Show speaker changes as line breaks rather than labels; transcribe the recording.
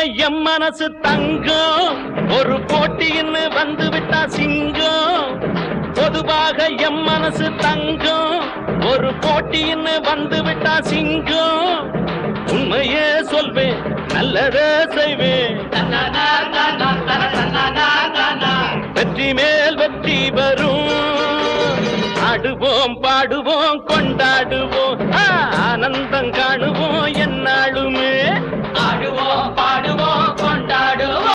M மனசு தங்கம் ஒரு போட்டின்னு வந்து விட்டா சிங்கம் பொதுவாக எம் மனசு தங்கம் ஒரு போட்டின்னு வந்து விட்டா சிங்கம் உண்மையே சொல்வேன் நல்லதே செய்வேன் வெற்றி மேல் வெற்றி வரும் ஆடுவோம் பாடுவோம் கொண்டாடுவோம் ஆனந்தம்